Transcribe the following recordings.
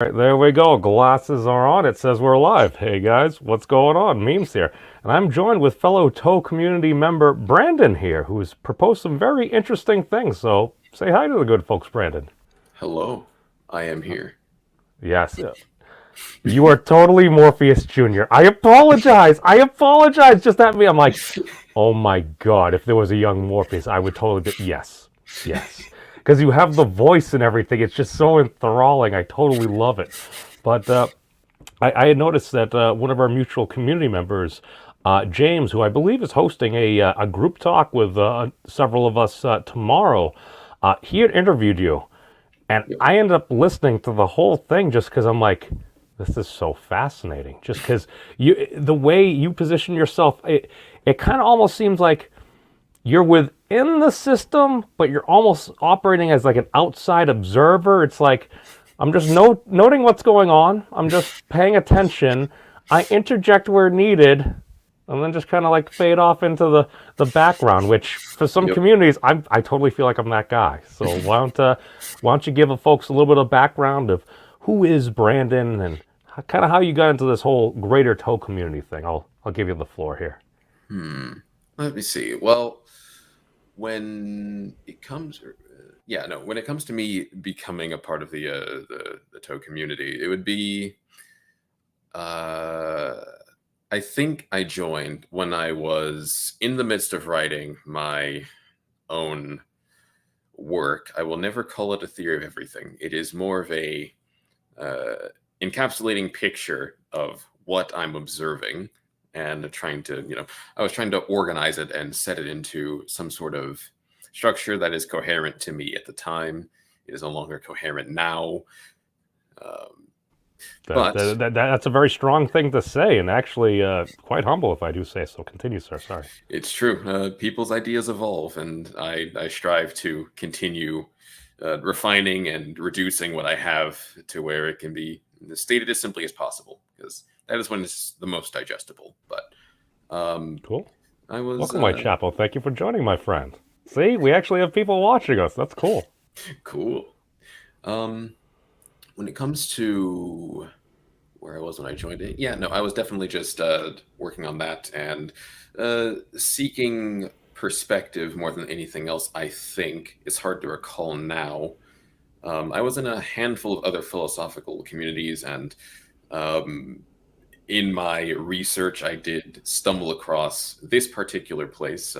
Right, there we go. Glasses are on. It says we're live. Hey guys, what's going on? Memes here. And I'm joined with fellow Toe community member Branden here, who's proposed some very interesting things. So say hi to the good folks, Branden. Hello, I am here. Yes, you are totally Morpheus Jr. I apologize. I apologize. Just at me. I'm like, oh my god, if there was a young Morpheus, I would totally be. Yes. Yes. Because you have the voice and everything. It's just so enthralling. I totally love it. But I had noticed that one of our mutual community members, James, who I believe is hosting a group talk with several of us tomorrow, he had interviewed you. And Yep. I ended up listening to the whole thing just because I'm like, this is so fascinating. Just because the way you position yourself, it kind of almost seems like you're within the system, but you're almost operating as like an outside observer. It's like I'm just noting what's going on. I'm just paying attention. I interject where needed, and then just kind of like fade off into the background. Which for some Yep. communities, I totally feel like I'm that guy. So why don't you give the folks a little bit of background of who is Branden and kind of how you got into this whole greater toe community thing? I'll give you the floor here. Hmm. Let me see. Well, when it comes, yeah, no, when it comes to me becoming a part of the Toe community, it would be. Uh, I think I joined when I was in the midst of writing my own work. I will never call it a theory of everything. It is more of a uh, encapsulating picture of what I'm observing and trying to, I was trying to organize it and set it into some sort of structure that is coherent to me at the time. It is no longer coherent now. Um, but That's a very strong thing to say, and actually quite humble, if I do say so. Continue, sir. Sorry. it's true. People's ideas evolve, and I strive to continue refining and reducing what I have to where it can be stated as simply as possible, because that is when it's the most digestible. But um, Cool. I was Welcome, Whitechapel. Thank you for joining, my friend. See, we actually have people watching us. That's cool. cool. Um, when it comes to where I was when I joined it, yeah, no, I was definitely just working on that and seeking perspective more than anything else. I think it's hard to recall now. I was in a handful of other philosophical communities, and um, in my research, I did stumble across this particular place,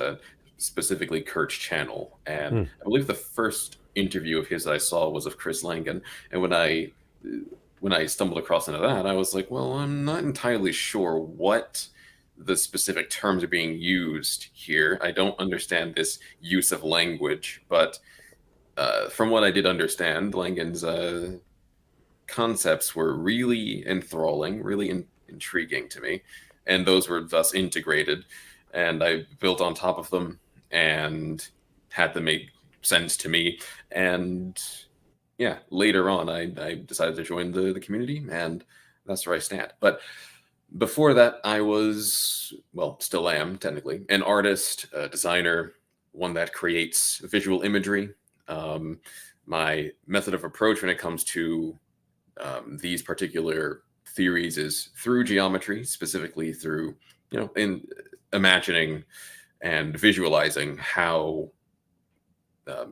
specifically Kirch Channel. And Hmm. I believe the first interview of his I saw was of Chris Langan. And when I stumbled across into that, I was like, well, I'm not entirely sure what the specific terms are being used here. I don't understand this use of language, but from what I did understand, Langan's concepts were really enthralling, really intriguing to me, and those were thus integrated. And I built on top of them and had them make sense to me. And yeah, later on, I decided to join the community, and that's where I stand. But before that, I was, well, still am technically, an artist, a designer, one that creates visual imagery. Um, my method of approach when it comes to these particular theories is through geometry, specifically through, in imagining and visualizing how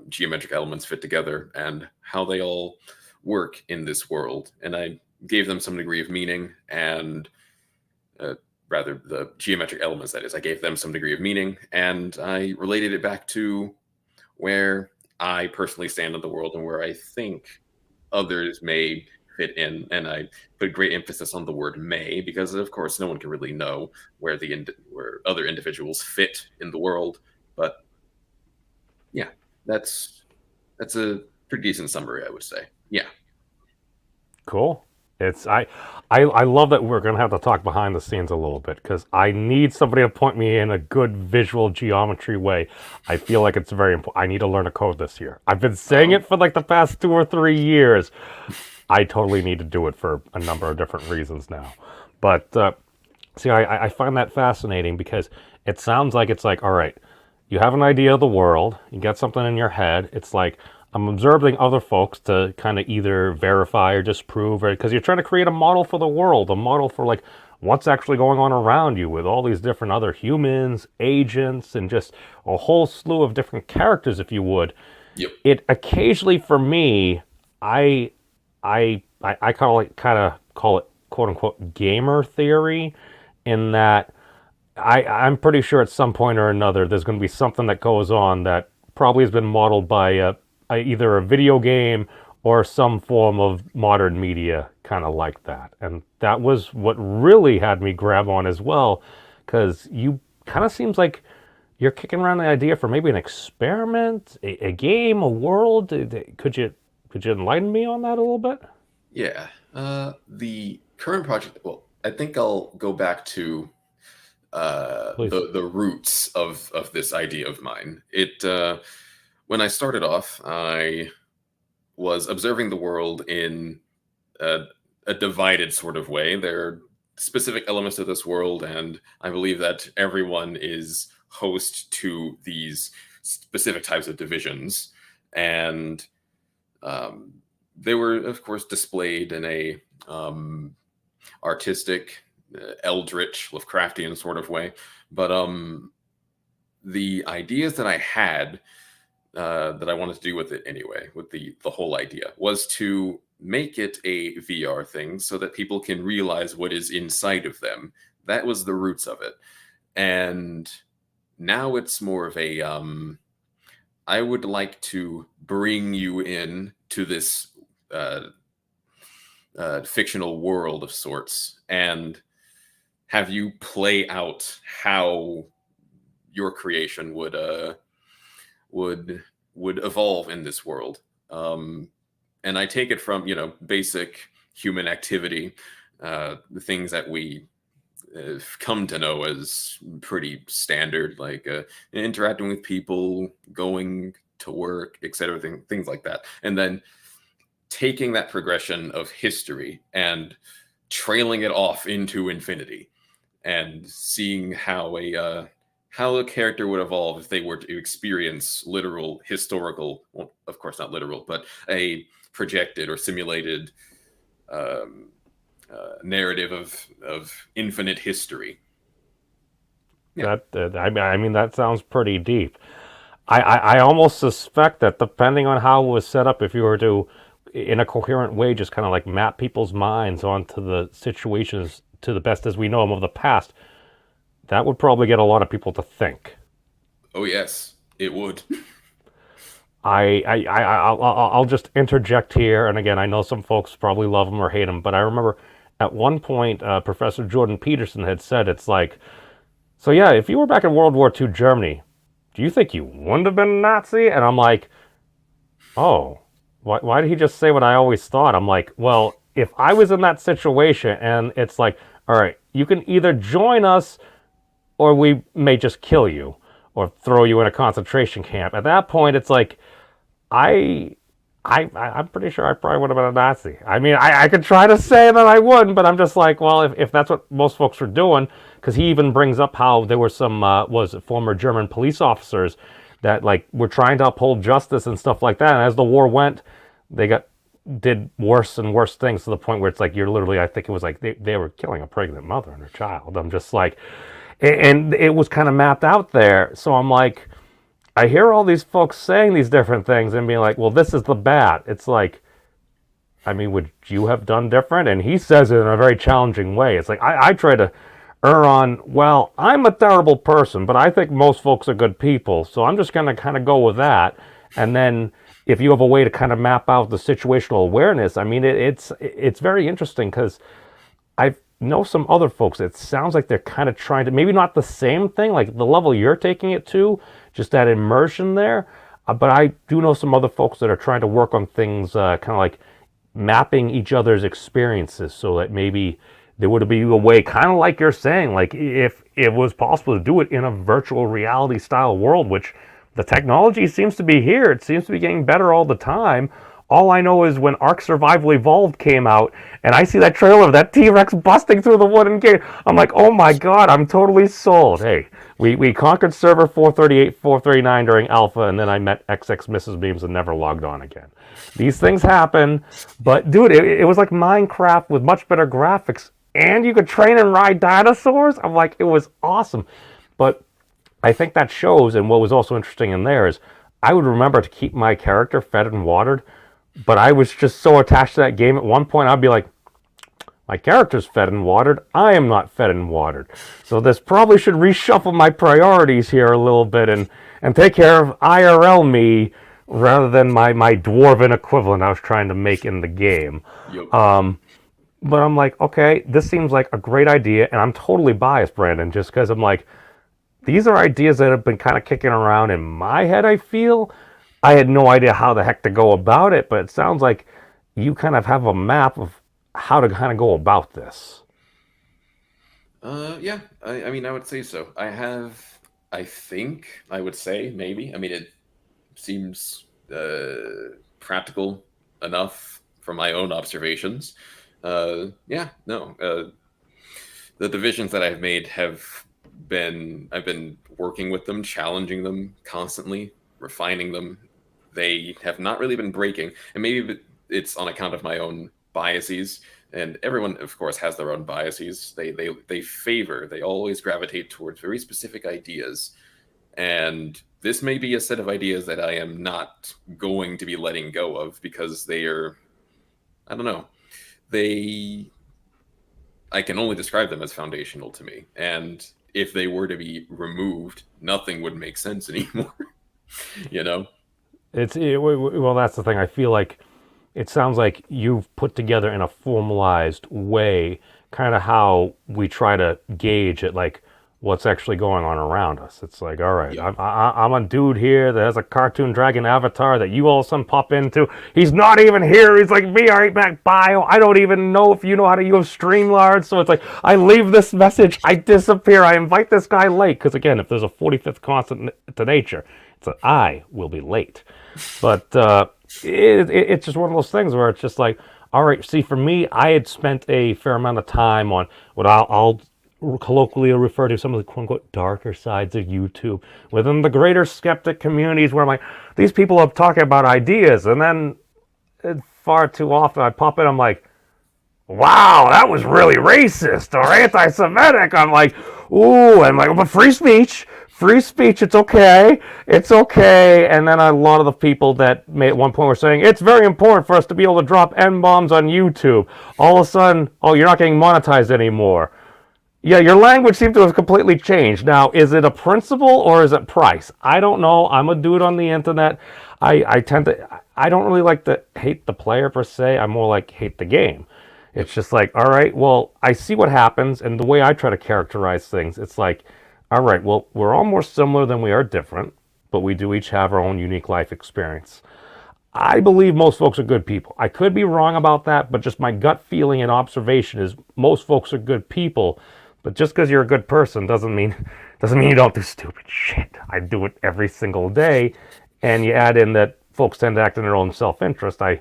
geometric elements fit together and how they all work in this world. And I gave them some degree of meaning, and uh, rather the geometric elements, that is, I gave them some degree of meaning, and I related it back to where I personally stand in the world and where I think others may fit in. And I put great emphasis on the word may, because of course no one can really know where where other individuals fit in the world. But yeah, that's that's a pretty decent summary, I would say. Yeah. Cool. It's I love that we're gonna have to talk behind the scenes a little bit because I need somebody to point me in a good visual geometry way. I feel like it's very important. I need to learn a code this year. I've been saying um, it for like the past 2 or 3 years. I totally need to do it for a number of different reasons now. But see, I find that fascinating because it sounds like it's like, all right, you have an idea of the world, you got something in your head. It's like, I'm observing other folks to kind of either verify or disprove, or because you're trying to create a model for the world, a model for like what's actually going on around you with all these different other humans, agents, and just a whole slew of different characters, if you would. Yep. It occasionally, for me, I kind of call it quote unquote gamer theory, in that I'm pretty sure at some point or another there's going to be something that goes on that probably has been modeled by either a video game or some form of modern media, kind of like that. And that was what really had me grab on as well, because you kind of seems like you're kicking around the idea for maybe an experiment, a game, a world. Could you enlighten me on that a little bit? Yeah. The current project. Well, I think I'll go back to Please. the roots of this idea of mine. It when I started off, I was observing the world in a divided sort of way. There are specific elements of this world, and I believe that everyone is host to these specific types of divisions. And um, they were, of course, displayed in a artistic, eldritch, Lovecraftian sort of way. But the ideas that I had that I wanted to do with it anyway, with the whole idea, was to make it a VR thing so that people can realize what is inside of them. That was the roots of it. And now it's more of a I would like to bring you in to this fictional world of sorts and have you play out how your creation would would evolve in this world. And I take it from basic human activity, the things that we come to know as pretty standard, like interacting with people, going to work, etc., things like that, and then taking that progression of history and trailing it off into infinity, and seeing how a character would evolve if they were to experience literal historical, well, of course not literal, but a projected or simulated um, narrative of infinite history. Yeah. I mean, that sounds pretty deep. I almost suspect that depending on how it was set up, if you were to, in a coherent way, just kind of like map people's minds onto the situations to the best as we know them of the past, that would probably get a lot of people to think. Oh yes, it would. I'll just interject here, and again, I know some folks probably love him or hate him, but I remember at one point, Professor Jordan Peterson had said, it's like, so yeah, if you were back in World War II Germany, do you think you wouldn't have been a Nazi? And I'm like, oh, why did he just say what I always thought? I'm like, well, if I was in that situation and it's like, all right, you can either join us or we may just kill you or throw you in a concentration camp. At that point, it's like, I'm pretty sure I probably would have been a Nazi. I mean, I could try to say that I wouldn't, but I'm just like, well, if that's what most folks were doing, because he even brings up how there were some was it former German police officers that like were trying to uphold justice and stuff like that. And as the war went, they did worse and worse things to the point where it's like you're literally, I think it was like they were killing a pregnant mother and her child. I'm just like, and it was kind of mapped out there. So I'm like, I hear all these folks saying these different things and being like, well, this is the bad. It's like, I mean, would you have done different? And he says it in a very challenging way. It's like, I try to err on, well, I'm a terrible person, but I think most folks are good people. So I'm just going to kind of go with that. And then if you have a way to kind of map out the situational awareness, I mean, it's very interesting because I know some other folks, it sounds like they're kind of trying to, maybe not the same thing, like the level you're taking it to, just that immersion there. But I do know some other folks that are trying to work on things kind of like mapping each other's experiences so that maybe there would be a way, kind of like you're saying, like if it was possible to do it in a virtual reality style world, which the technology seems to be here, it seems to be getting better all the time, All I know is when Ark Survival Evolved came out, and I see that trailer of that T-Rex busting through the wooden gate, I'm like, oh my god, I'm totally sold. Hey, we conquered server 438, 439 during alpha, and then I met XX Mrs. Beams and never logged on again. These things happen, but dude, it was like Minecraft with much better graphics, and you could train and ride dinosaurs. I'm like, it was awesome. But I think that shows, and what was also interesting in there is I would remember to keep my character fed and watered, but I was just so attached to that game at one point, I'd be like, my character's fed and watered. I am not fed and watered. So this probably should reshuffle my priorities here a little bit and take care of IRL me rather than my dwarven equivalent I was trying to make in the game. Yep. But I'm like, okay, this seems like a great idea, and I'm totally biased, Branden, just because I'm like, these are ideas that have been kind of kicking around in my head, I feel. I had no idea how the heck to go about it, but it sounds like you kind of have a map of how to kind of go about this. Yeah, I mean, I would say so. I think, I would say, maybe. I mean, it seems practical enough from my own observations. Yeah, no. The divisions that I've made I've been working with them, challenging them constantly, refining them. They have not really been breaking, and maybe it's on account of my own biases. And everyone, of course, has their own biases. They always gravitate towards very specific ideas, and this may be a set of ideas that I am not going to be letting go of because they are, I don't know, they I can only describe them as foundational to me. And if they were to be removed, nothing would make sense anymore. you know? Well, that's the thing. I feel like it sounds like you've put together in a formalized way kind of how we try to gauge it, like what's actually going on around us. It's like, all right, Yep. I'm a dude here that has a cartoon dragon avatar that you all of a sudden pop into. He's not even here. He's like me, all right, back bio. I don't even know if you know how to use Streamlard. So it's like, I leave this message, I disappear. I invite this guy late. Because again, if there's a 45th constant to nature, it's that I will be late. But it's just one of those things where it's just like, all right, see, for me, I had spent a fair amount of time on what I'll colloquially refer to some of the quote-unquote darker sides of YouTube within the greater skeptic communities where I'm like, these people are talking about ideas, and then far too often I pop in, I'm like, wow, that was really racist or anti-Semitic. I'm like, ooh, I'm like, but free speech, it's okay, it's okay. And then a lot of the people that made at one point were saying, it's very important for us to be able to drop N-bombs on YouTube. All of a sudden, oh, you're not getting monetized anymore. Yeah, your language seems to have completely changed. Now, is it a principle or is it price? I don't know. I'm a dude on the internet. I tend to, I don't really like to hate the player per se. I more like hate the game. It's just like, all right, well, I see what happens, and the way I try to characterize things, it's like, all right, well, we're all more similar than we are different, but we do each have our own unique life experience. I believe most folks are good people. I could be wrong about that, but just my gut feeling and observation is most folks are good people. But just because you're a good person doesn't mean you don't do stupid shit. I do it every single day, and you add in that folks tend to act in their own self-interest. I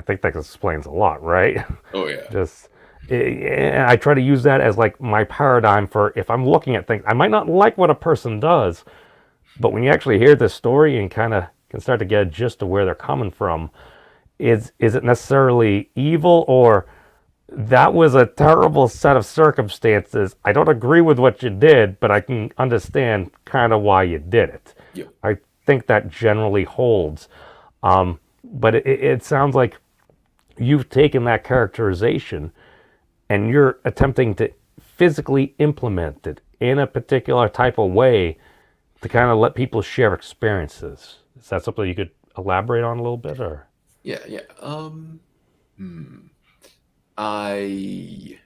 think that explains a lot, right? Oh, yeah. Just I try to use that as like my paradigm for if I'm looking at things. I might not like what a person does, but when you actually hear this story and kind of can start to get a gist of where they're coming from, is it necessarily evil or that was a terrible set of circumstances. I don't agree with what you did, but I can understand kind of why you did it. Yep. I think that generally holds. But it sounds like you've taken that characterization and you're attempting to physically implement it in a particular type of way to kind of let people share experiences. Is that something you could elaborate on a little bit, or? Yeah, yeah. I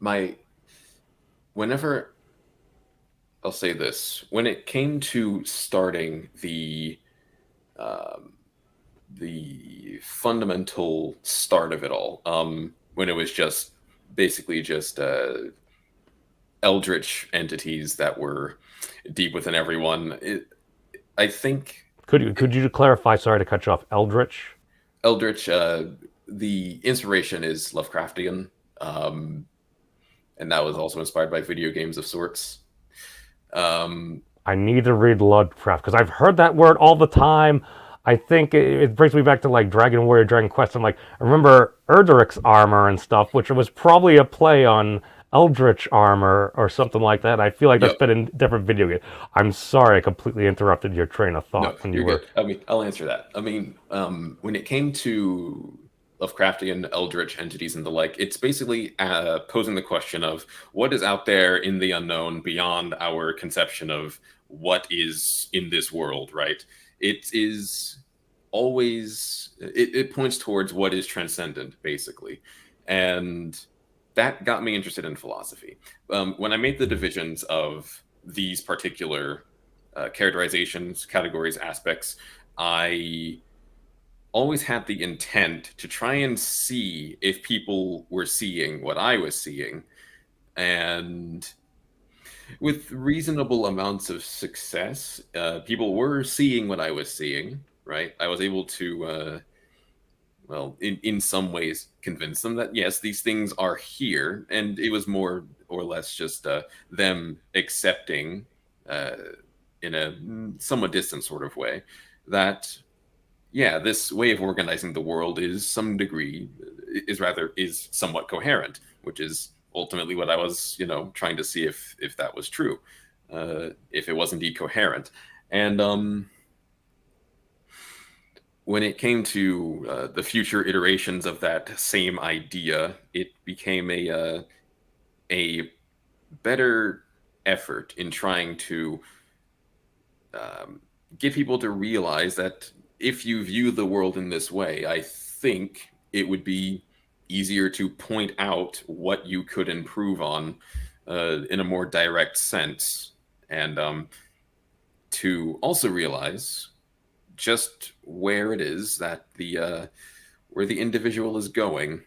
my whenever I'll say this, when it came to starting the fundamental start of it all, when it was just basically just eldritch entities that were deep within everyone, I think Could you clarify? Sorry to cut you off. Eldritch. Eldritch, the inspiration is Lovecraftian, um, and that was also inspired by video games of sorts. Um, I need to read Lovecraft because I've heard that word all the time. I think it brings me back to like Dragon Warrior, Dragon Quest. I'm like, I remember Erdrick's armor and stuff, which was probably a play on Eldritch armor or something like that. I feel like that's yep. been in different video games. I'm sorry, I completely interrupted your train of No, thought when you you're were. good. I mean, I'll answer that. I mean, when it came to Lovecraftian eldritch entities and the like, it's basically posing the question of what is out there in the unknown beyond our conception of what is in this world, right? It is always, it points towards what is transcendent, basically. And that got me interested in philosophy. When I made the divisions of these particular characterizations, categories, aspects, I always had the intent to try and see if people were seeing what I was seeing. And with reasonable amounts of success, people were seeing what I was seeing, right? I was able to, well, in some ways, convince them that, yes, these things are here. And it was more or less just them accepting, uh, in a somewhat distant sort of way, that yeah, this way of organizing the world is somewhat coherent, which is ultimately what I was, trying to see if that was true, if it was indeed coherent. And when it came to the future iterations of that same idea, it became a better effort in trying to get people to realize that if you view the world in this way, I think it would be easier to point out what you could improve on in a more direct sense, and to also realize just where it is that the where the individual is going.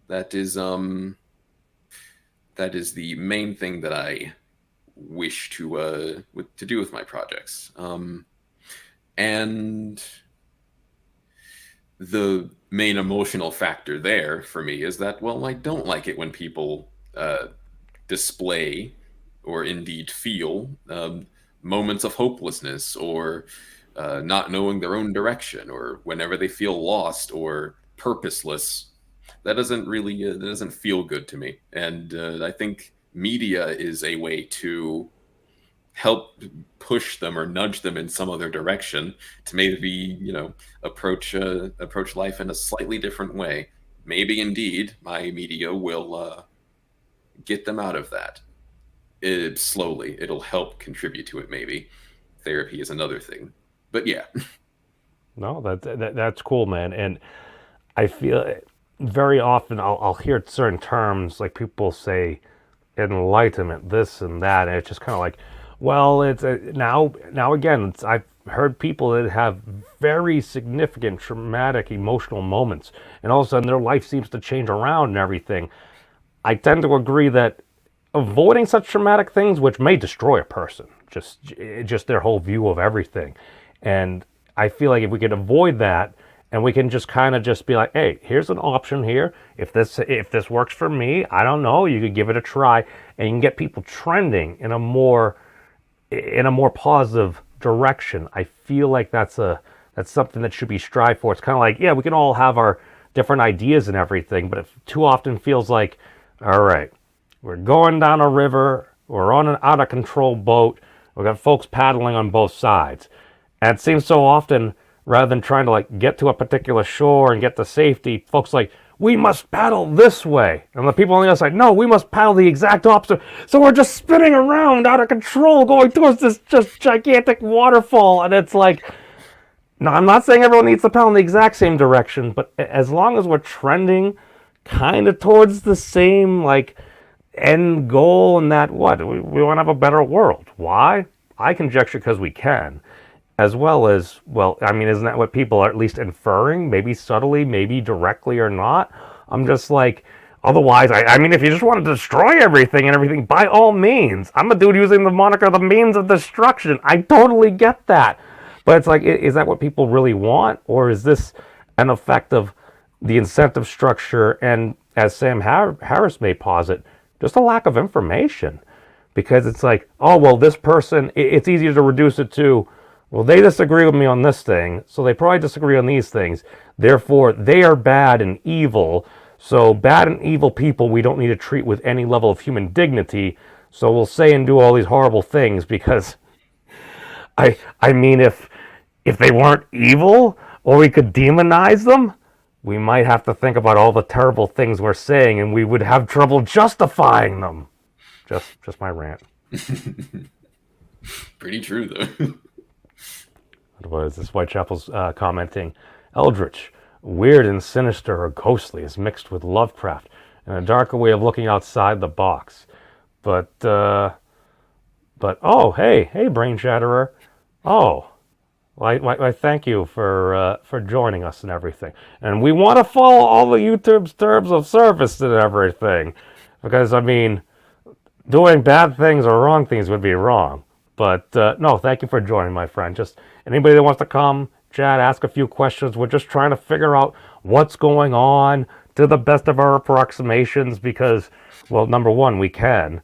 That is the main thing that I wish to do with my projects. And the main emotional factor there for me is that, well, I don't like it when people display or indeed feel moments of hopelessness or not knowing their own direction, or whenever they feel lost or purposeless. That doesn't feel good to me. And I think media is a way to help push them or nudge them in some other direction to maybe approach life in a slightly different way. Maybe indeed my media will get them out of that. Slowly it'll help contribute to it. Maybe therapy is another thing, but yeah. No, that's cool, man. And I feel very often I'll hear certain terms like people say enlightenment, this and that, and it's just kind of like, well, it's now again, I've heard people that have very significant traumatic emotional moments, and all of a sudden their life seems to change around and everything. I tend to agree that avoiding such traumatic things, which may destroy a person, just their whole view of everything, and I feel like if we could avoid that, and we can just kind of just be like, hey, here's an option here. If this works for me, I don't know, you could give it a try, and you can get people trending in a more positive direction. I feel like that's something that should be strived for. It's kind of like, yeah, we can all have our different ideas and everything, but it too often feels like, all right, we're going down a river, we're on an out of control boat, we've got folks paddling on both sides. And it seems so often, rather than trying to like get to a particular shore and get to safety, folks like, we must paddle this way. And the people on the other side, no, we must paddle the exact opposite. So we're just spinning around out of control going towards this just gigantic waterfall. And it's like, no, I'm not saying everyone needs to paddle in the exact same direction, but as long as we're trending kind of towards the same like end goal, and that what? We want to have a better world. Why? I conjecture because we can. As well as, well, I mean, isn't that what people are at least inferring? Maybe subtly, maybe directly or not. I'm just like, otherwise, I mean, if you just want to destroy everything and everything, by all means. I'm a dude using the moniker the means of destruction. I totally get that. But it's like, is that what people really want? Or is this an effect of the incentive structure, and as Sam Harris may posit, just a lack of information. Because it's like, oh, well, this person, it's easier to reduce it to, well, they disagree with me on this thing, so they probably disagree on these things. Therefore, they are bad and evil. So bad and evil people we don't need to treat with any level of human dignity. So we'll say and do all these horrible things because, I mean, if they weren't evil or we could demonize them, we might have to think about all the terrible things we're saying, and we would have trouble justifying them. Just my rant. Pretty true, though. What is this? Whitechapel's commenting, Eldritch, weird and sinister or ghostly is mixed with Lovecraft and a darker way of looking outside the box. But oh, hey, Brain Shatterer. Oh, I thank you for joining us and everything. And we want to follow all the YouTube's terms of service and everything. Because, I mean, doing bad things or wrong things would be wrong. But, no, thank you for joining, my friend. Just anybody that wants to come, chat, ask a few questions. We're just trying to figure out what's going on to the best of our approximations because, well, number one, we can.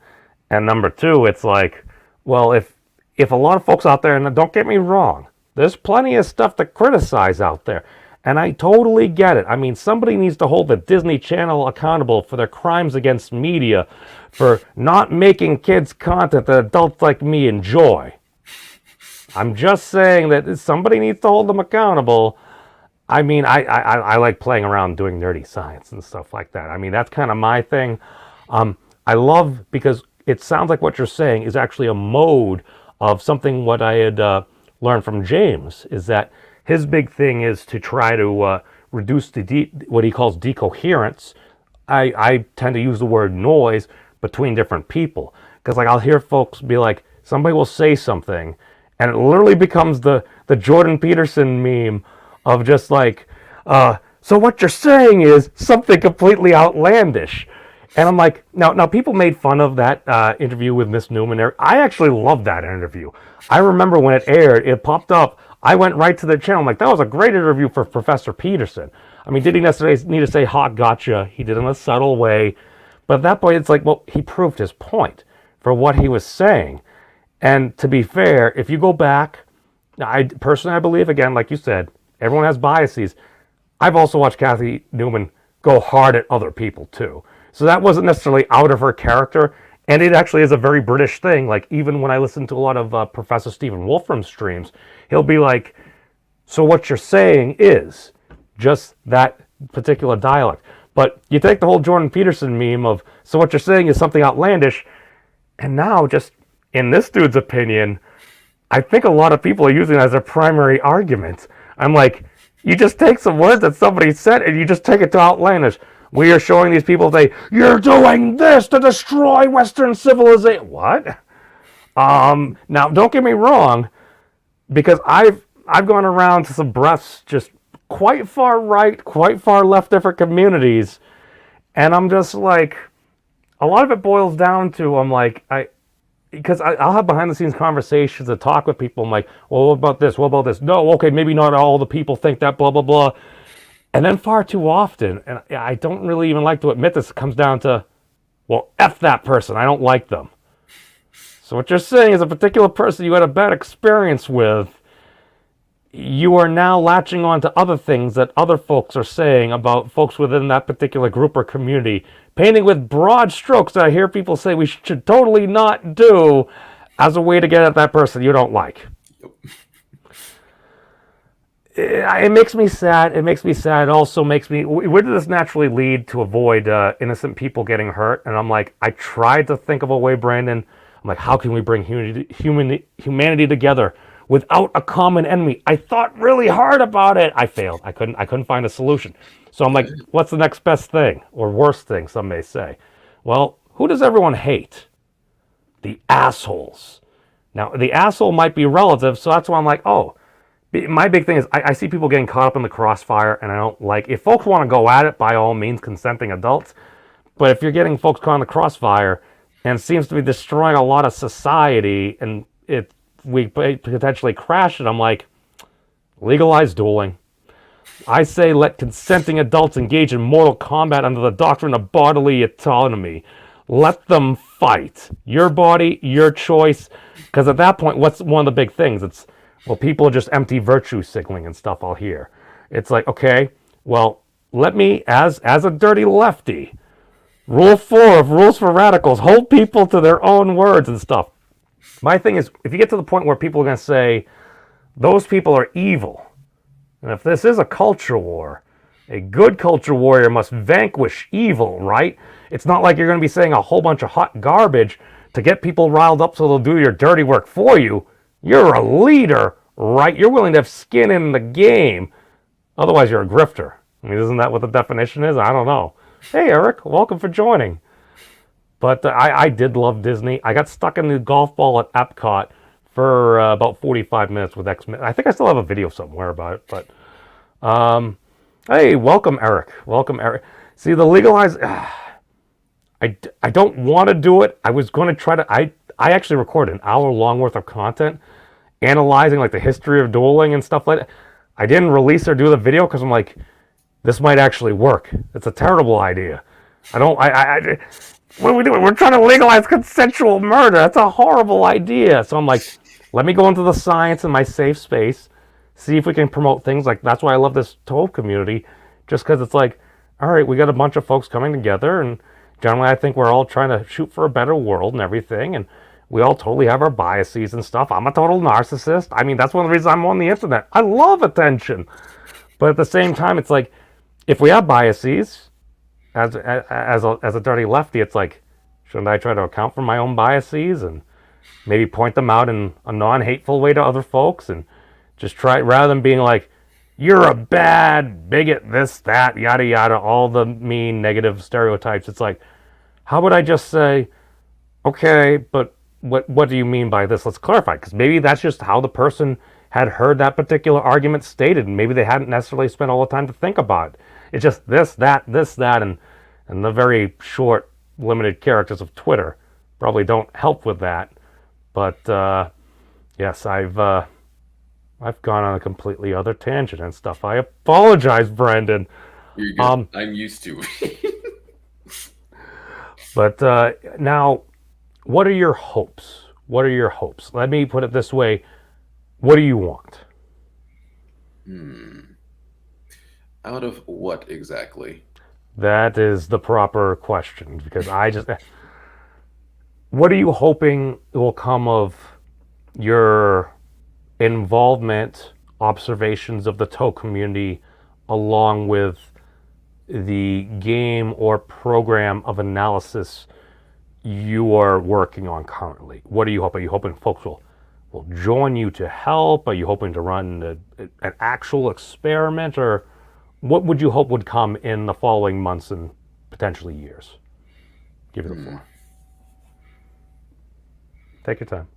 And number two, it's like, well, if a lot of folks out there, and don't get me wrong, there's plenty of stuff to criticize out there. And I totally get it. I mean, somebody needs to hold the Disney Channel accountable for their crimes against media for not making kids content that adults like me enjoy. I'm just saying that somebody needs to hold them accountable. I mean, I like playing around doing nerdy science and stuff like that. I mean, that's kind of my thing. I love, because it sounds like what you're saying is actually a mode of something what I had learned from James, is that his big thing is to try to reduce what he calls decoherence. I tend to use the word noise between different people. Because like I'll hear folks be like, somebody will say something, and it literally becomes the Jordan Peterson meme of just like, so what you're saying is something completely outlandish. And I'm like, now people made fun of that interview with Miss Newman. I actually loved that interview. I remember when it aired, it popped up. I went right to the channel. I'm like, that was a great interview for Professor Peterson. I mean, did he necessarily need to say hot gotcha? He did it in a subtle way. But at that point, it's like, well, he proved his point for what he was saying. And to be fair, if you go back, I believe, again, like you said, everyone has biases. I've also watched Kathy Newman go hard at other people, too. So that wasn't necessarily out of her character. And it actually is a very British thing. Like, even when I listen to a lot of Professor Stephen Wolfram's streams, he'll be like, so what you're saying is just that particular dialect. But you take the whole Jordan Peterson meme of, so what you're saying is something outlandish. And now, just in this dude's opinion, I think a lot of people are using it as their primary argument. I'm like, you just take some words that somebody said and you just take it to outlandish. We are showing these people, you're doing this to destroy Western civilization. What? Now, don't get me wrong, because I've gone around to some breaths just quite far right, quite far left different communities, and I'm just like, a lot of it boils down to, I'm like, because I'll have behind the scenes conversations and talk with people. I'm like, well, what about this? What about this? No, okay, maybe not all the people think that, blah, blah, blah. And then far too often, and I don't really even like to admit this, it comes down to, well, F that person, I don't like them. So what you're saying is a particular person you had a bad experience with, you are now latching on to other things that other folks are saying about folks within that particular group or community, painting with broad strokes that I hear people say we should totally not do as a way to get at that person you don't like. It makes me sad. It makes me sad. It also makes me... Where did this naturally lead to avoid innocent people getting hurt? And I'm like, I tried to think of a way, Brandon. I'm like, how can we bring humanity together without a common enemy? I thought really hard about it. I failed. I couldn't find a solution. So I'm like, what's the next best thing? Or worst thing, some may say. Well, who does everyone hate? The assholes. Now, the asshole might be relative, so that's why I'm like, oh... My big thing is I see people getting caught up in the crossfire, and I don't like... If folks want to go at it, by all means, consenting adults. But if you're getting folks caught in the crossfire, and it seems to be destroying a lot of society, and we potentially crash it, I'm like, legalize dueling. I say let consenting adults engage in mortal combat under the doctrine of bodily autonomy. Let them fight. Your body, your choice. Because at that point, what's one of the big things? It's, well, people are just empty virtue signaling and stuff I'll hear. It's like, okay, well, let me, as a dirty lefty, rule 4 of Rules for Radicals, hold people to their own words and stuff. My thing is, if you get to the point where people are going to say, those people are evil, and if this is a culture war, a good culture warrior must vanquish evil, right? It's not like you're going to be saying a whole bunch of hot garbage to get people riled up so they'll do your dirty work for you. You're a leader, right? You're willing to have skin in the game. Otherwise, you're a grifter. I mean, isn't that what the definition is? I don't know. Hey, Eric, welcome for joining. But I did love Disney. I got stuck in the golf ball at Epcot for about 45 minutes with X-Men. I think I still have a video somewhere about it. But hey, welcome, Eric. Welcome, Eric. See, the legalized... I don't want to do it. I was going to try to... I actually recorded an hour-long worth of content analyzing like the history of dueling and stuff like that. I didn't release or do the video because I'm like, this might actually work. It's a terrible idea. What are we doing? We're trying to legalize consensual murder. That's a horrible idea. So I'm like, let me go into the science in my safe space, see if we can promote things like, that's why I love this Tove community, just because it's like, all right, we got a bunch of folks coming together, and generally I think we're all trying to shoot for a better world and everything, and we all totally have our biases and stuff. I'm a total narcissist. I mean, that's one of the reasons I'm on the internet. I love attention. But at the same time, it's like, if we have biases, as a dirty lefty, it's like, shouldn't I try to account for my own biases and maybe point them out in a non-hateful way to other folks, and just try, rather than being like, you're a bad bigot, this, that, yada, yada, all the mean, negative stereotypes. It's like, how would I just say, okay, but what do you mean by this? Let's clarify, because maybe that's just how the person had heard that particular argument stated, and maybe they hadn't necessarily spent all the time to think about it. It's just this, that, and the very short, limited characters of Twitter probably don't help with that. But yes, I've gone on a completely other tangent and stuff. I apologize, Branden. You're good. I'm used to. But now, what are your hopes? What are your hopes? Let me put it this way. What do you want? Out of what exactly? That is the proper question, because what are you hoping will come of your involvement, observations of the Tove community, along with the game or program of analysis you are working on currently? What are you hoping? Are you hoping folks will join you to help? Are you hoping to run an actual experiment? Or what would you hope would come in the following months and potentially years? Give it the floor. Take your time.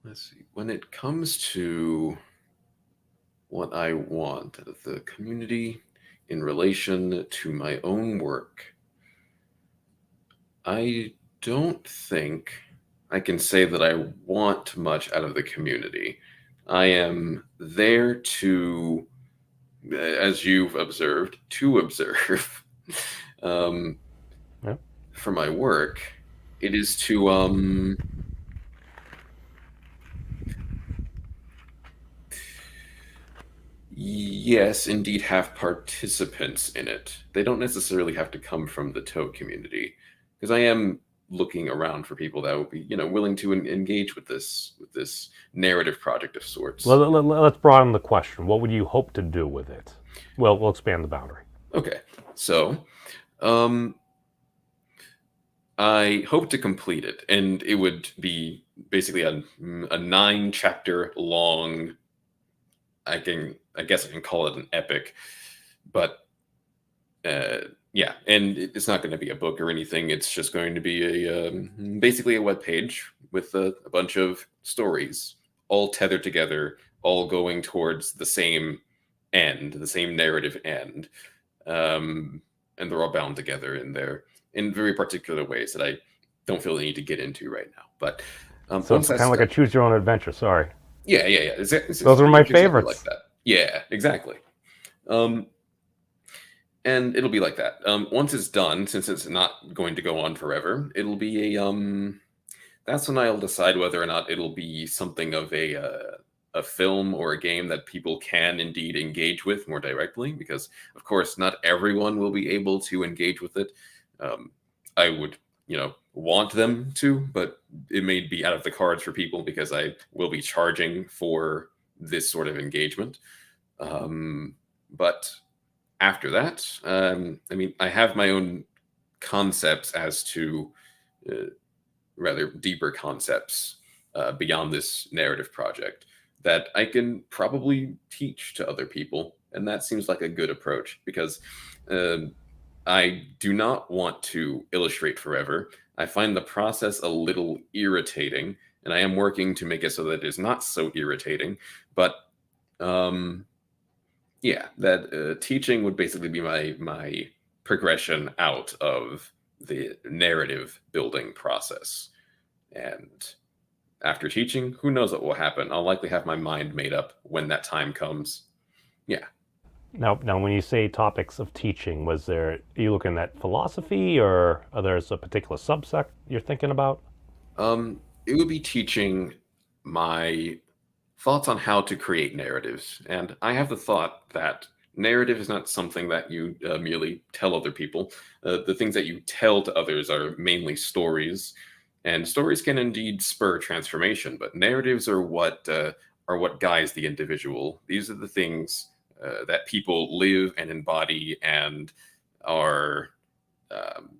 Let's see. When it comes to what I want out of the community in relation to my own work, I don't think I can say that I want much out of the community. I am there to, as you've observed, to observe. Yep. For my work, it is to yes, indeed, have participants in it. They don't necessarily have to come from the Tove community, because I am looking around for people that would be, willing to engage with this narrative project of sorts. Let's broaden the question. What would you hope to do with it? Well, we'll expand the boundary. Okay, so I hope to complete it, and it would be basically a 9-chapter long. I guess I can call it an epic, but yeah, and it's not going to be a book or anything. It's just going to be basically a webpage with a bunch of stories, all tethered together, all going towards the same end, the same narrative end, and they're all bound together in very particular ways that I don't feel the need to get into right now. But so it's kind of like a choose your own adventure. Sorry. Yeah. Those are my favorites. Like that. Yeah, exactly. Um, and it'll be like that. Once it's done, since it's not going to go on forever, it'll be a that's when I'll decide whether or not it'll be something of a film or a game that people can indeed engage with more directly. Because of course, not everyone will be able to engage with it. Um, I would, want them to, but it may be out of the cards for people because I will be charging for this sort of engagement. But after that, I mean, I have my own concepts as to uh, rather deeper concepts beyond this narrative project that I can probably teach to other people. And that seems like a good approach because I do not want to illustrate forever. I find the process a little irritating, and I am working to make it so that it is not so irritating. But um, yeah, that teaching would basically be my progression out of the narrative building process. And after teaching, who knows what will happen? I'll likely have my mind made up when that time comes. Yeah. Now, when you say topics of teaching, are you looking at philosophy, or there's a particular subsect you're thinking about? It would be teaching my thoughts on how to create narratives. And I have the thought that narrative is not something that you merely tell other people. The things that you tell to others are mainly stories, and stories can indeed spur transformation. But narratives are what guides the individual. These are the things that people live and embody, and are. Um,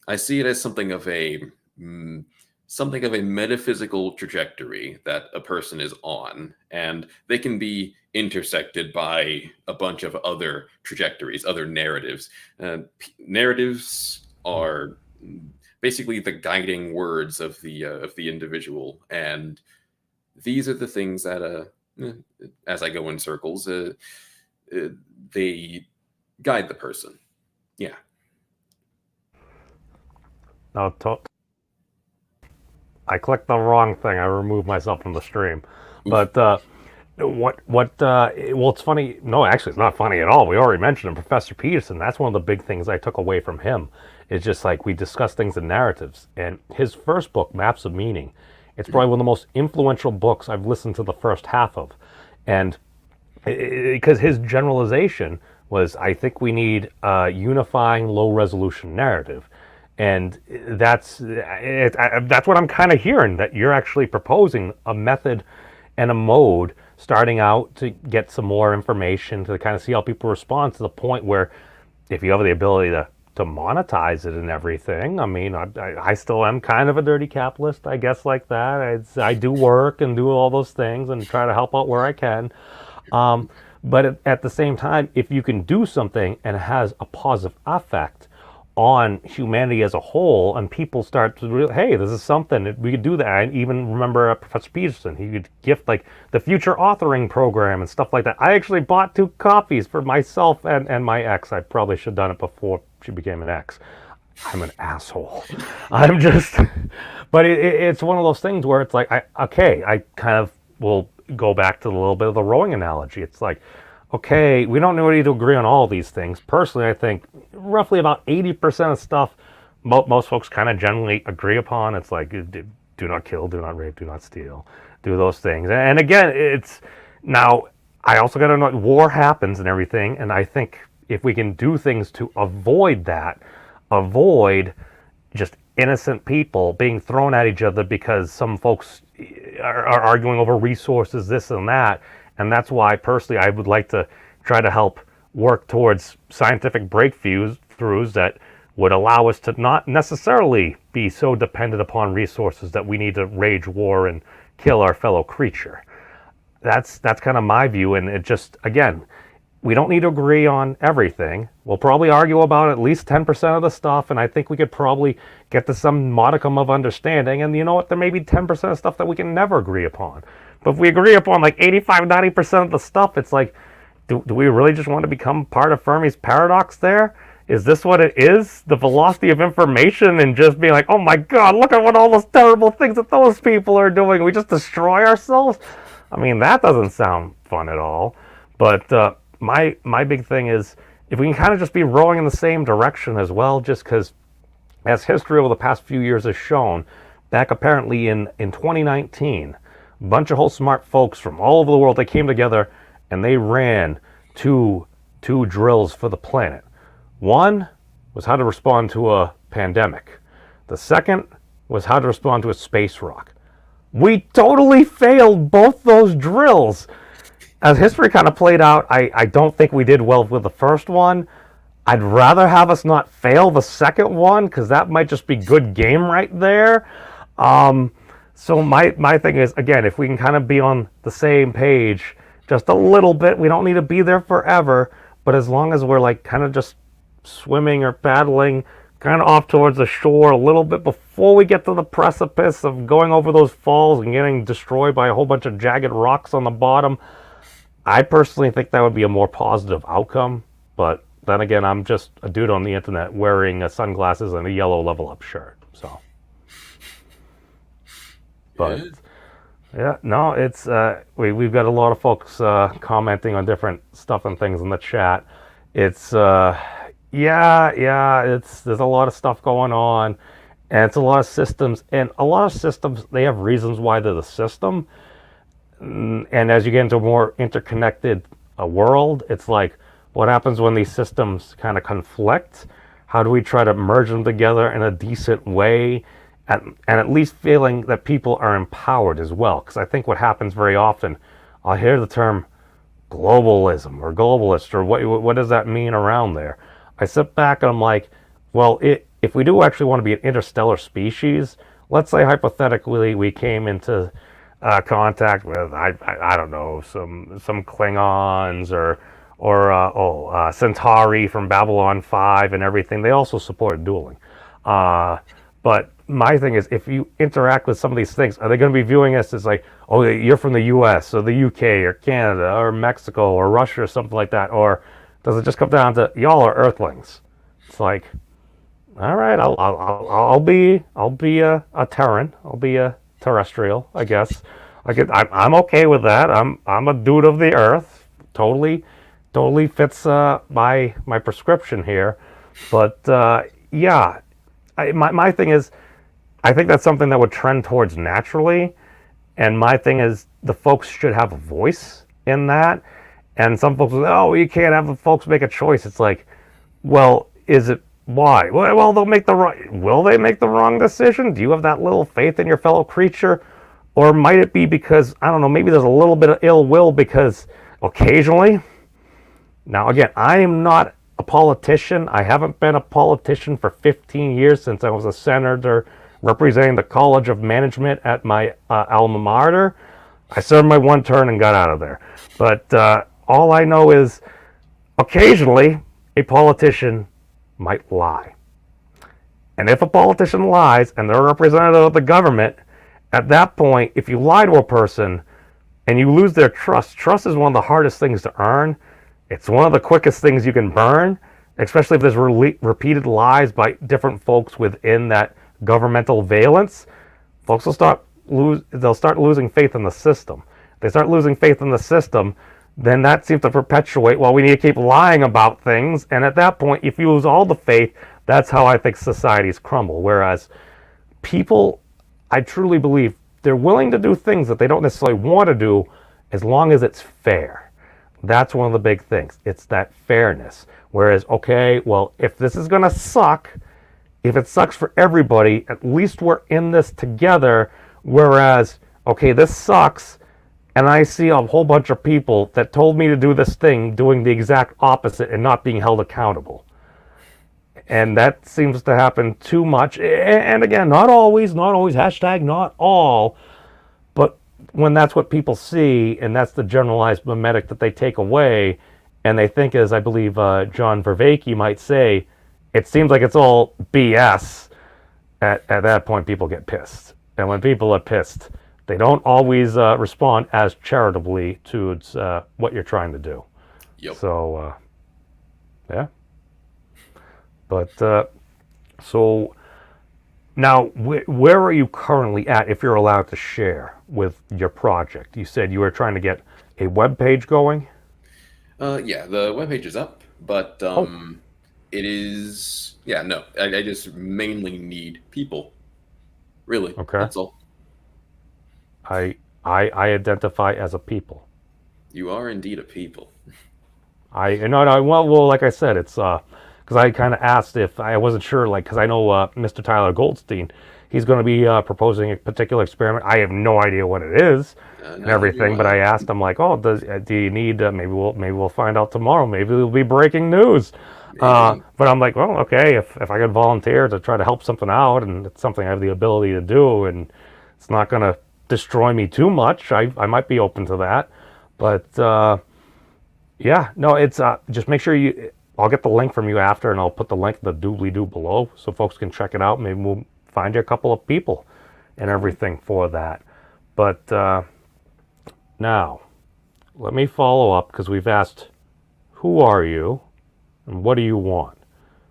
I see it as mm, something of a metaphysical trajectory that a person is on, and they can be intersected by a bunch of other trajectories, other narratives. Narratives are basically the guiding words of the individual, and these are the things that, as I go in circles, uh, they guide the person. Yeah. No, I clicked the wrong thing. I removed myself from the stream. Oof. But well, it's funny. No, actually, it's not funny at all. We already mentioned him, Professor Peterson. That's one of the big things I took away from him. It's just like we discuss things in narratives. And his first book, Maps of Meaning, it's probably one of the most influential books I've listened to the first half of. And because his generalization was, I think we need a unifying low resolution narrative. And that's what I'm kind of hearing, that you're actually proposing a method and a mode starting out to get some more information to kind of see how people respond, to the point where if you have the ability to monetize it and everything. I mean, I still am kind of a dirty capitalist, I guess, like that. I do work and do all those things and try to help out where I can. But at the same time, if you can do something and it has a positive effect on humanity as a whole, and people start to realize, hey, this is something that we could do. That I even remember Professor Peterson, he could gift like the future authoring program and stuff like that. I actually bought 2 copies for myself and my ex. I probably should have done it before she became an ex. I'm an asshole. I'm just, but it's one of those things where it's like, I kind of will go back to a little bit of the rowing analogy. It's like, okay, we don't need to agree on all these things. Personally, I think roughly about 80% of stuff most folks kind of generally agree upon. It's like, do not kill, do not rape, do not steal, do those things. And again, it's now, I also got to know war happens and everything. And I think if we can do things to avoid that, avoid just innocent people being thrown at each other because some folks are arguing over resources, this and that. And that's why, personally, I would like to try to help work towards scientific breakthroughs that would allow us to not necessarily be so dependent upon resources that we need to wage war and kill our fellow creature. That's kind of my view. And it just, again, we don't need to agree on everything. We'll probably argue about at least 10% of the stuff, and I think we could probably get to some modicum of understanding. And you know what? There may be 10% of stuff that we can never agree upon. But if we agree upon like 85, 90% of the stuff, it's like, do we really just want to become part of Fermi's paradox there? Is this what it is? The velocity of information, and just being like, oh my God, look at what all those terrible things that those people are doing. We just destroy ourselves? I mean, that doesn't sound fun at all. But my big thing is if we can kind of just be rowing in the same direction as well, just because as history over the past few years has shown, back apparently in 2019, a bunch of whole smart folks from all over the world, they came together and they ran two drills for the planet. One was how to respond to a pandemic. The second was how to respond to a space rock. We totally failed both those drills. As history kind of played out, I don't think we did well with the first one. I'd rather have us not fail the second one, because that might just be good game right there. So my thing is, again, if we can kind of be on the same page just a little bit, we don't need to be there forever, but as long as we're like kind of just swimming or paddling kind of off towards the shore a little bit before we get to the precipice of going over those falls and getting destroyed by a whole bunch of jagged rocks on the bottom, I personally think that would be a more positive outcome. But then again, I'm just a dude on the internet wearing sunglasses and a yellow level up shirt. So, but yeah, no, it's we've got a lot of folks commenting on different stuff and things in the chat. It's there's a lot of stuff going on, and it's a lot of systems, and a lot of systems, they have reasons why they're the system. And as you get into a more interconnected world, it's like, what happens when these systems kind of conflict? How do we try to merge them together in a decent way, and at least feeling that people are empowered as well? Because I think what happens very often, I'll hear the term globalism or globalist, or what does that mean around there? I sit back and I'm like, well, if we do actually want to be an interstellar species, let's say hypothetically we came into contact with I don't know, some Klingons or Centauri from Babylon 5 and everything. They also support dueling. But my thing is, if you interact with some of these things, are they going to be viewing us as like, oh, you're from the US or the UK or Canada or Mexico or Russia or something like that? Or does it just come down to, y'all are Earthlings? It's like, all right, I'll be a Terran. I'll be a terrestrial, I guess. I'm okay with that. I'm a dude of the Earth. Totally fits my prescription here. But yeah, my thing is, I think that's something that would trend towards naturally. And my thing is, the folks should have a voice in that. And some folks say, oh, you can't have the folks make a choice. It's like, well, is it why? Well, will they make the wrong decision? Do you have that little faith in your fellow creature? Or might it be because, I don't know, maybe there's a little bit of ill will because occasionally, now again, I am not a politician. I haven't been a politician for 15 years since I was a senator representing the College of Management at my alma mater. I served my one term and got out of there. But all I know is occasionally a politician might lie. And if a politician lies and they're a representative of the government, at that point, if you lie to a person and you lose their trust is one of the hardest things to earn. It's one of the quickest things you can burn, especially if there's repeated lies by different folks within that governmental valence. Folks will start losing faith in the system. If they start losing faith in the system, then that seems to perpetuate, well, we need to keep lying about things. And at that point, if you lose all the faith, that's how I think societies crumble. Whereas people, I truly believe, they're willing to do things that they don't necessarily want to do as long as it's fair. That's one of the big things. It's that fairness. Whereas, okay, well, if this is going to suck, if it sucks for everybody, at least we're in this together. Whereas, okay, this sucks, and I see a whole bunch of people that told me to do this thing doing the exact opposite and not being held accountable. And that seems to happen too much. And again, not always, hashtag not all. But when that's what people see, and that's the generalized mimetic that they take away, and they think, as I believe John Vervaeke might say, it seems like it's all BS, at that point people get pissed. And when people are pissed, they don't always respond as charitably to what you're trying to do. Yep. So, yeah. But, so, now, where are you currently at, if you're allowed to share, with your project? You said you were trying to get a web page going? Yeah, the webpage is up, but Oh, it is. Yeah, no, I just mainly need people. Really, okay. that's all. I I identify as a people. You are indeed a people. No, well, like I said, it's because I kind of asked if I wasn't sure, like, because I know Mr. Tyler Goldstein, he's going to be proposing a particular experiment. I have no idea what it is and Neither do everything, but I I. asked him like, oh, do you need? Maybe we'll find out tomorrow. Maybe it'll be breaking news. Maybe. But I'm like, well, okay, if I could volunteer to try to help something out, and it's something I have the ability to do, and it's not going to destroy me too much, I might be open to that. But yeah, no, it's just make sure you. I'll get the link from you after, and I'll put the link in the doobly doo below so folks can check it out. Maybe we'll find you a couple of people and Cool. everything for that. But now, let me follow up because we've asked, who are you and what do you want?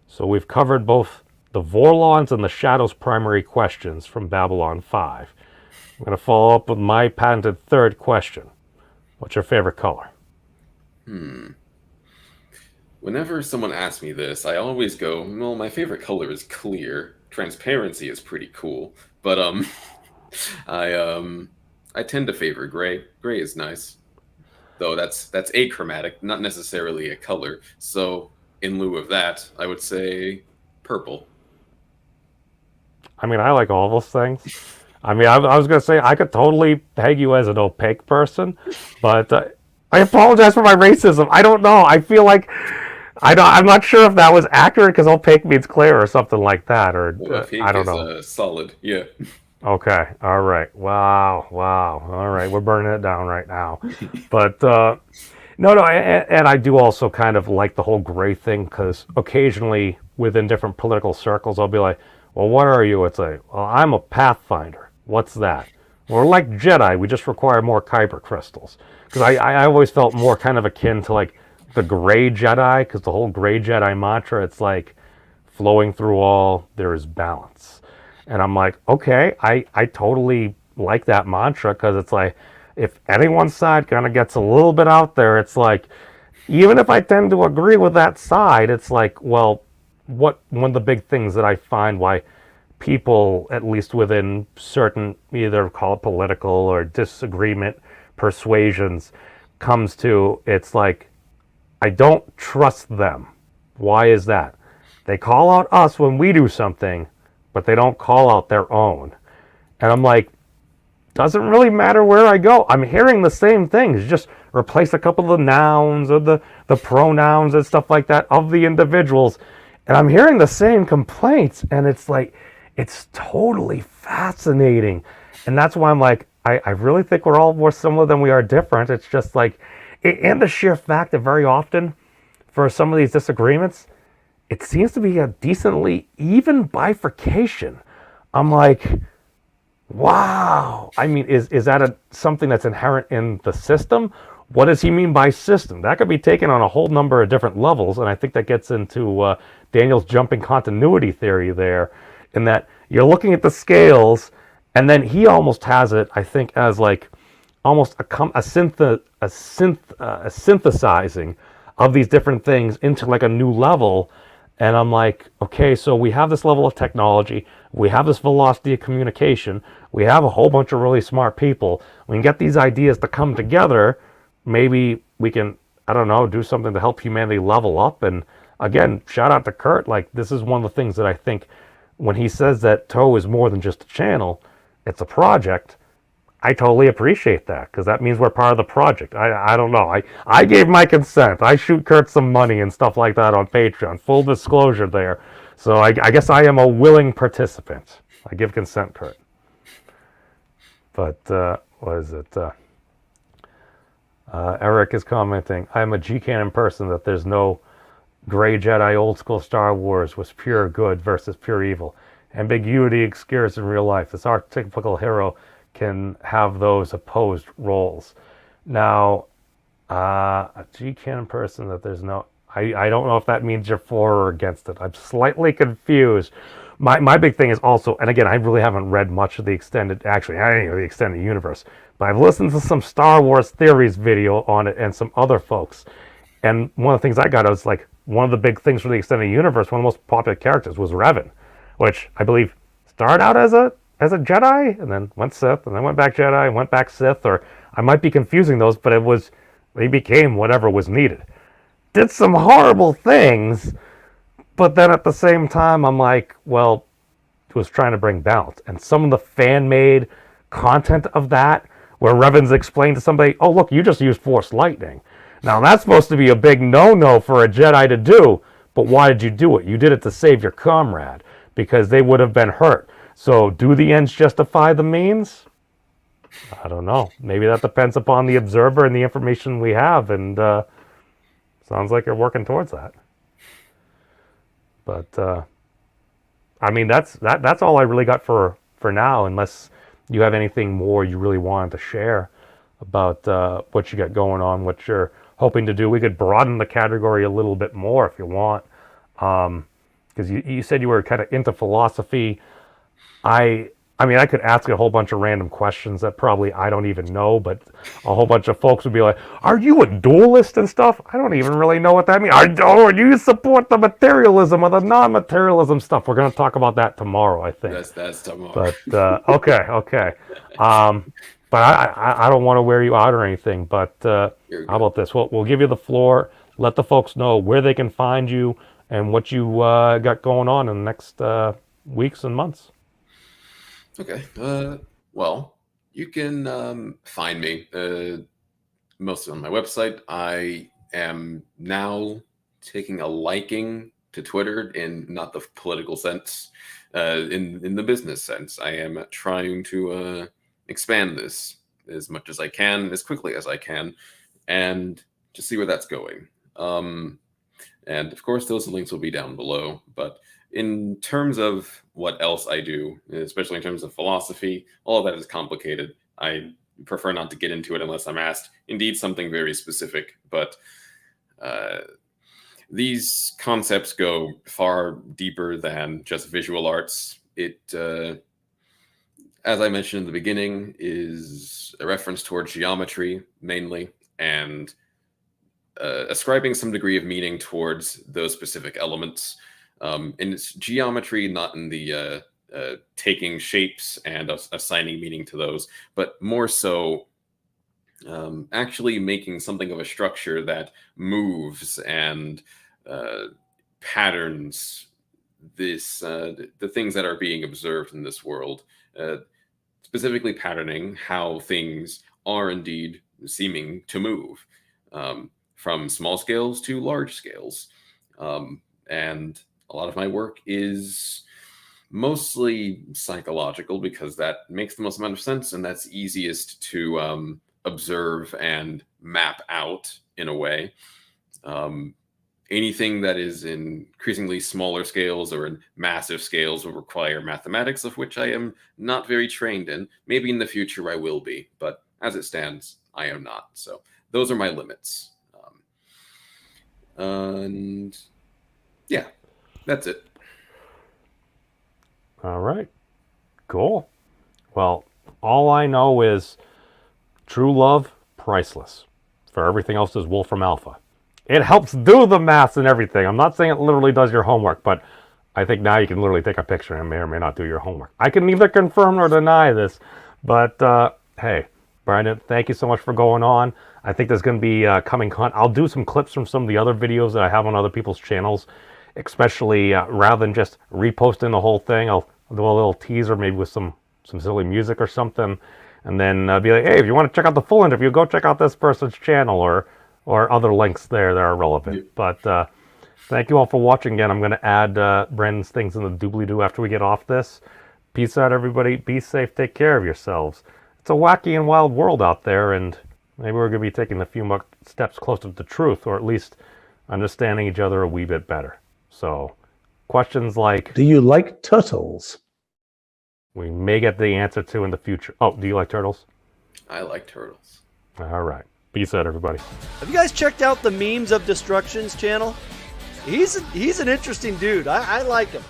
So we've covered both the Vorlons and the Shadow's primary questions from Babylon 5. I'm going to follow up with my patented third question. What's your favorite color? Hmm. Whenever someone asks me this, I always go, well, my favorite color is clear. Transparency is pretty cool, but I I tend to favor gray. Gray is nice, though that's achromatic, not necessarily a color. So in lieu of that, I would say purple. I mean, I like all those things. I mean, I was going to say I could totally peg you as an opaque person, but I apologize for my racism. I don't know. I feel like I'm not sure if that was accurate because opaque means clear or something like that, or Oh, a I pink don't is know. solid. Yeah. Okay, all right. Wow, wow. All right, we're burning it down right now. But no, no, and I do also kind of like the whole gray thing because occasionally within different political circles, I'll be like, well, what are you? It's like, well, I'm a pathfinder. What's that? We're like Jedi. We just require more kyber crystals. Because I always felt more kind of akin to like the gray Jedi, because the whole gray Jedi mantra, it's like flowing through all, there is balance. And I'm like, okay, I totally like that mantra because it's like, if anyone's side kind of gets a little bit out there, it's like, even if I tend to agree with that side, it's like, well, one of the big things that I find why people, at least within certain, either call it political or disagreement persuasions, comes to, it's like, I don't trust them. Why is that? They call out us when we do something, but they don't call out their own. And I'm like, doesn't really matter where I go. I'm hearing the same things. Just replace a couple of the nouns or the pronouns and stuff like that of the individuals. And I'm hearing the same complaints. And it's like, it's totally fascinating. And that's why I'm like, I really think we're all more similar than we are different. It's just like, and the sheer fact that very often for some of these disagreements, it seems to be a decently even bifurcation. I'm like, wow. I mean, is that something that's inherent in the system? What does he mean by system? That could be taken on a whole number of different levels, and I think that gets into Daniel's jumping continuity theory there, in that you're looking at the scales, and then he almost has it, I think, as like almost a synthesizing of these different things into like a new level. And I'm like, okay, so we have this level of technology, we have this velocity of communication, we have a whole bunch of really smart people. We can get these ideas to come together. Maybe we can, I don't know, do something to help humanity level up. And again, shout out to Kurt. Like, this is one of the things that I think when he says that Toe is more than just a channel, it's a project. I totally appreciate that because that means we're part of the project. I don't know. I gave my consent. I shoot Kurt some money and stuff like that on Patreon. Full disclosure there. So I guess I am a willing participant. I give consent, Kurt. But what is it? Eric is commenting. I'm a G-canon person that there's no gray Jedi. Old school Star Wars was pure good versus pure evil. Ambiguity obscures in real life. This archetypical hero can have those opposed roles. Now, a G-canon person that there's no... I don't know if that means you're for or against it. I'm slightly confused. My big thing is also, and again, I really haven't read much of the extended, actually, I didn't know the extended universe, but I've listened to some Star Wars theories video on it and some other folks. And one of the things I got, I was like, one of the big things for the extended universe, one of the most popular characters was Revan, which I believe started out as a Jedi, and then went Sith, and then went back Jedi, and went back Sith, or I might be confusing those, but he became whatever was needed. Did some horrible things, but then at the same time, I'm like, well, he was trying to bring balance. And some of the fan-made content of that, where Revan's explained to somebody, oh, look, you just used Force Lightning. Now, that's supposed to be a big no-no for a Jedi to do, but why did you do it? You did it to save your comrade, because they would have been hurt. So, do the ends justify the means? I don't know. Maybe that depends upon the observer and the information we have, and sounds like you're working towards that. But, I mean, that's all I really got for now, unless you have anything more you really wanted to share about what you got going on, what you're hoping to do. We could broaden the category a little bit more if you want, because you said you were kind of into philosophy. I mean, I could ask a whole bunch of random questions that probably I don't even know, but a whole bunch of folks would be like, are you a dualist and stuff? I don't even really know what that means. Do you support the materialism or the non-materialism stuff? We're going to talk about that tomorrow, I think. That's tomorrow. But, okay. But I don't want to wear you out or anything, but how about this? We'll give you the floor. Let the folks know where they can find you and what you got going on in the next weeks and months. Okay. Well, you can find me mostly on my website. I am now taking a liking to Twitter in not the political sense, in the business sense. I am trying to expand this as much as I can, as quickly as I can, and to see where that's going. And of course, those links will be down below. But in terms of what else I do, especially in terms of philosophy, all of that is complicated. I prefer not to get into it unless I'm asked. Indeed, something very specific. But these concepts go far deeper than just visual arts. It, as I mentioned in the beginning, is a reference towards geometry, mainly, and ascribing some degree of meaning towards those specific elements. And it's geometry, not in the taking shapes and assigning meaning to those, but more so actually making something of a structure that moves and patterns the things that are being observed in this world, specifically patterning how things are indeed seeming to move, from small scales to large scales. And a lot of my work is mostly psychological because that makes the most amount of sense and that's easiest to observe and map out in a way. Anything that is in increasingly smaller scales or in massive scales will require mathematics, of which I am not very trained in. Maybe in the future I will be, but as it stands, I am not. So those are my limits. And yeah, that's it. All right. Cool. Well, all I know is true love, priceless. For everything else is Wolfram Alpha. It helps do the maths and everything. I'm not saying it literally does your homework, but I think now you can literally take a picture and may or may not do your homework. I can neither confirm nor deny this, but hey, Branden, thank you so much for going on. I think there's going to be coming I'll do some clips from some of the other videos that I have on other people's channels, especially rather than just reposting the whole thing. I'll do a little teaser maybe with some silly music or something, and then be like, hey, if you want to check out the full interview, go check out this person's channel or other links there that are relevant. Yeah. But thank you all for watching again. I'm going to add Branden's things in the doobly-doo after we get off this. Peace out, everybody. Be safe. Take care of yourselves. It's a wacky and wild world out there, and maybe we're going to be taking a few more steps closer to truth, or at least understanding each other a wee bit better. So, questions like... Do you like turtles? We may get the answer to in the future. Oh, do you like turtles? I like turtles. All right. Peace out, everybody. Have you guys checked out the Memes of Destruction's channel? He's an interesting dude. I like him.